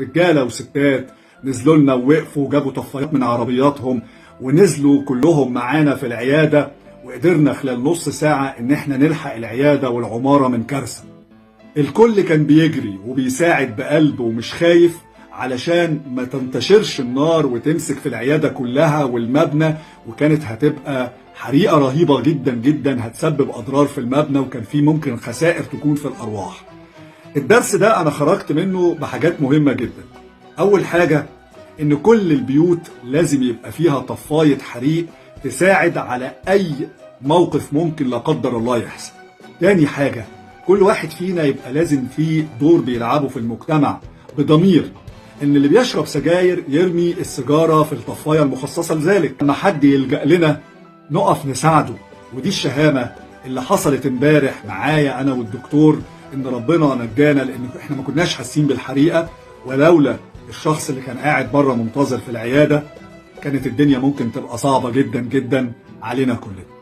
رجاله وستات نزلوا لنا ووقفوا وجابوا طفايات من عربياتهم ونزلوا كلهم معانا في العياده، وقدرنا خلال نص ساعه ان احنا نلحق العياده والعماره من كارثه. الكل كان بيجري وبيساعد بقلب ومش خايف علشان ما تنتشرش النار وتمسك في العياده كلها والمبنى، وكانت هتبقى حريقه رهيبه جدا جدا هتسبب اضرار في المبنى، وكان في ممكن خسائر تكون في الارواح. الدرس ده انا خرجت منه بحاجات مهمه جدا. اول حاجه ان كل البيوت لازم يبقى فيها طفايه حريق تساعد على اي موقف ممكن لا قدر الله يحصل. تاني حاجه، كل واحد فينا يبقى لازم فيه دور بيلعبه في المجتمع بضمير، ان اللي بيشرب سجاير يرمي السيجاره في الطفايه المخصصه لذلك، لما حد يلجأ لنا نقف نساعده. ودي الشهامه اللي حصلت امبارح معايا انا والدكتور، ان ربنا نجانا، لان احنا ما كناش حاسين بالحريقه، ولولا الشخص اللي كان قاعد بره منتظر في العياده كانت الدنيا ممكن تبقى صعبه جدا جدا علينا كلنا.